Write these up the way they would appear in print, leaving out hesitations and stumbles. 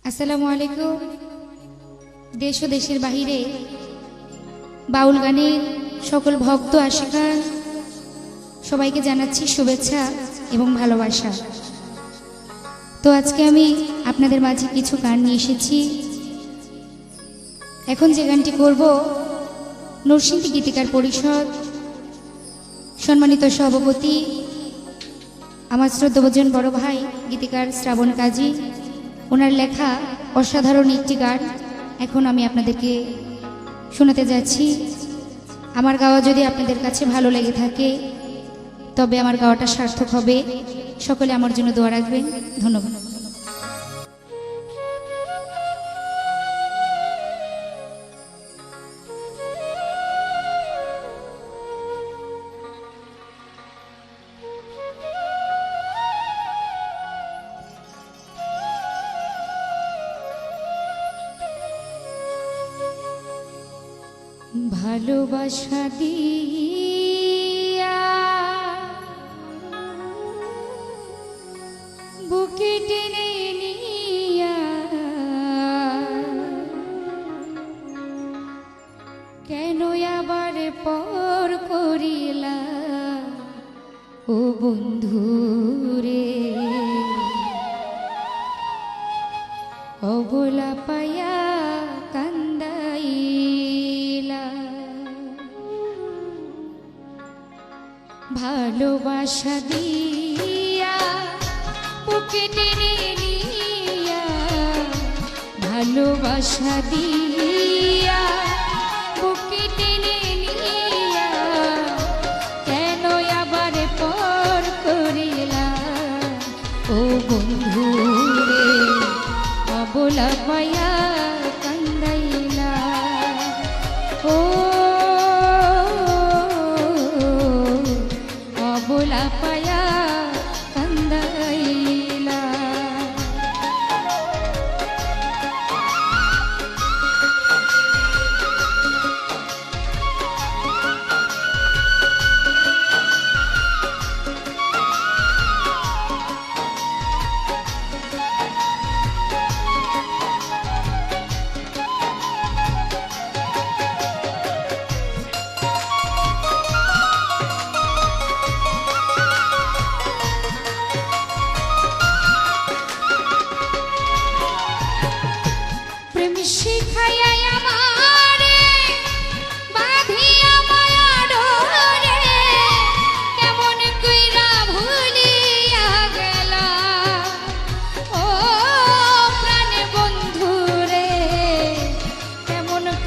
আসসালামু আলাইকুম। দেশ ও দেশের বাহিরে বাউল গানের সকল ভক্ত আশিকার সবাইকে জানাচ্ছি শুভেচ্ছা এবং ভালোবাসা। তো আজকে আমি আপনাদের মাঝে কিছু গান নিয়ে এসেছি। এখন যে গানটি করব, নরসিংদী গীতিকার পরিষদ সম্মানিত সভাপতি আমার শ্রদ্ধাভাজন বড় ভাই গীতিকার শ্রাবণ কাজী, ওনার লেখা অসাধারণ একটি গান এখন আমি আপনাদেরকে শোনাতে যাচ্ছি। আমার গাওয়া যদি আপনাদের কাছে ভালো লেগে থাকে তবে আমার গাওয়াটা সার্থক হবে। সকলে আমার জন্য দোয়া রাখবেন। ধন্যবাদ। ভালোবাসা দিয়া বুকে টেনে নিয়া কেন আবার পর করিলা ও বন্ধুরে, অবলা পায়া কান্দাইলা। ভালোবাসা দিয়া বুকে টেনে নিয়া, ভালোবাসা দিয়া বুকে টেনে নিয়া কেন আবার পর করিলা ও বন্ধুরে, অবলা পায়া কান্দাইলা। ও অবলা পায়া কান্দাইলা।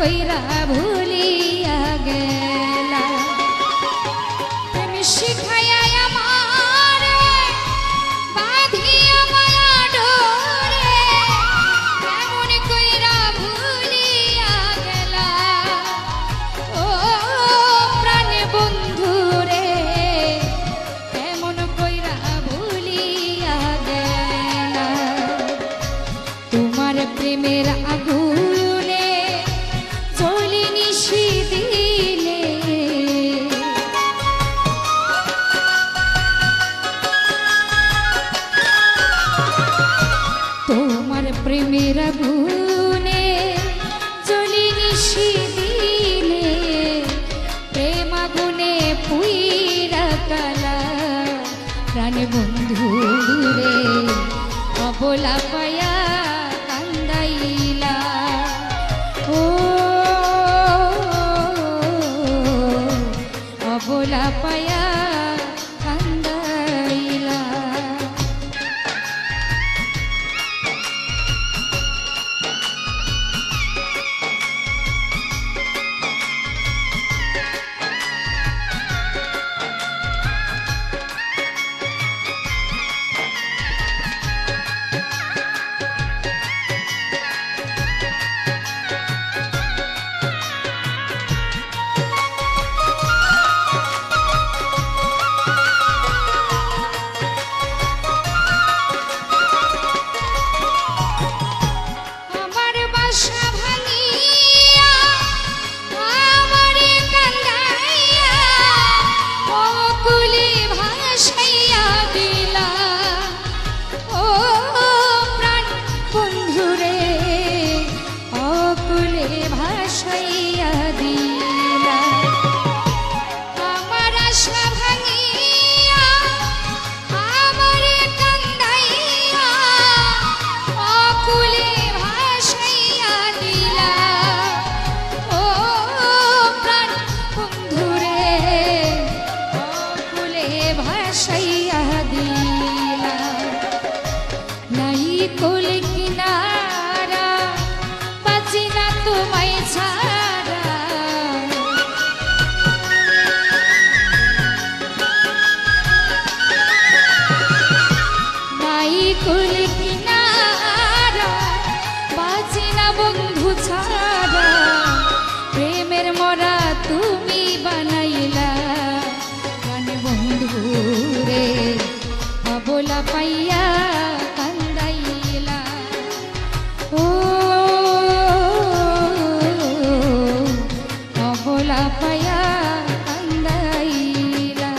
কইরা ভুলিয়া গেলা, প্রেম শিখাইয়া আমারে বাঁধিয়া মায়া ডোরে, কেমন কইরা ভুলিয়া গেলা ও প্রাণ বন্ধুরে, কেমন কইরা ভুলিয়া গেলা। তোমার প্রেমের আগুন প্রেমের আগুনে জ্বলি নিশি দিলে, প্রেম আগুনে পুইরা কালা প্রাণ বন্ধুরে, অবলা পায়া কান্দাইলা। ও অবলা পায়া কান্দাইলা। ভাসাইয়া দিলা ও প্রাণ বন্ধুরে অকুলে ভাসাইয়া দিলা আমার আশা ভাঙিয়া আমার কান্দাইয়া অকুলে ভাসাইয়া দিলা ও প্রাণ বন্ধুরে অকুলে ভাসাইয়া দিলা নাই কোল কিনারা বাঁচি না তোমায় ছাড়া নাই কোল কিনারা বাঁচি না বন্ধু ছাড়া প্রেমের মরা তুমি বানাইলা প্রাণ বন্ধু রে অবলা পাইয়া কান্দাইলা ও অবলা পাইয়া কান্দাইলা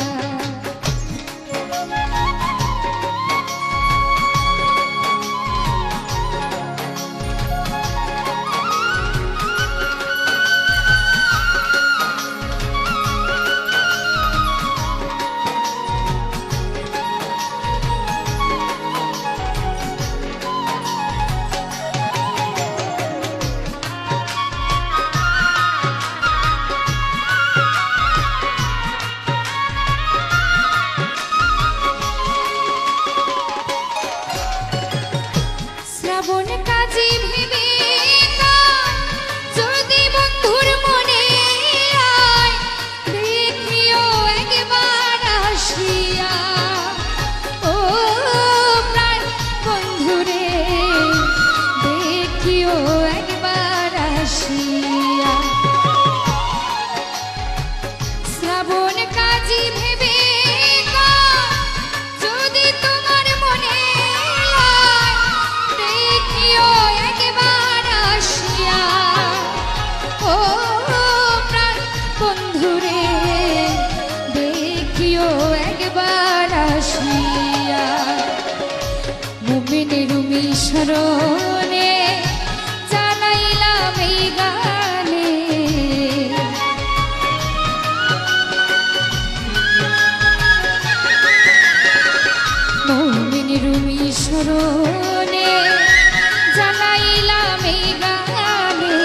শ্রাবণ কাজী ভেবে যদি বন্ধুর মনে আয় দেখিও একবার আসিয়া ও প্রাণ বন্ধুরে দেখিও একবার আসিয়া শ্রাবণ কাজী ভেবে যদি তোমার মনে আয় দেখিও একবার আসিয়া ও প্রাণ বন্ধুরে দেখিও একবার আসিয়া মুমিনের মিশরণে জানাইলাম এই গানে মুমিনের মিশরণে জানাইলাম এই গানে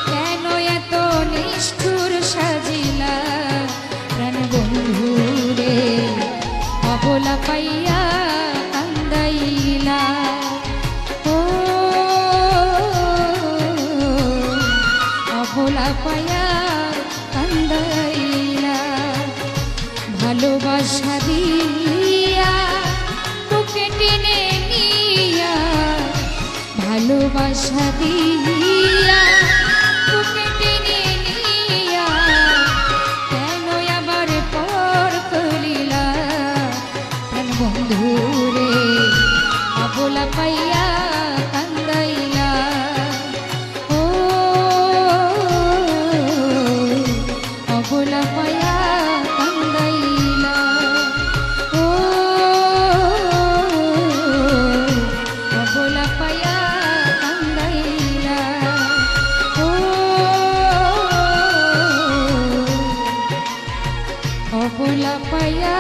কেন এত নিষ্ঠুর সাজিলা প্রাণ বন্ধুরে অবলা পাইয়া কান্দাইলা ও অবলা পাইয়া কান্দাইলা ভালোবাসা দিয়া বুকে টেনে নিয়া ভালোবাসা দিয়া বুকে টেনে নিয়া কেন আবার পর করিলা প্রাণ বন্ধুরে অবলা পাইয়া কান্দাইলা ও অবলা পাইয়া কান্দাইলা ও অবলা পাইয়া কান্দাইলা ও অবলা পাইয়া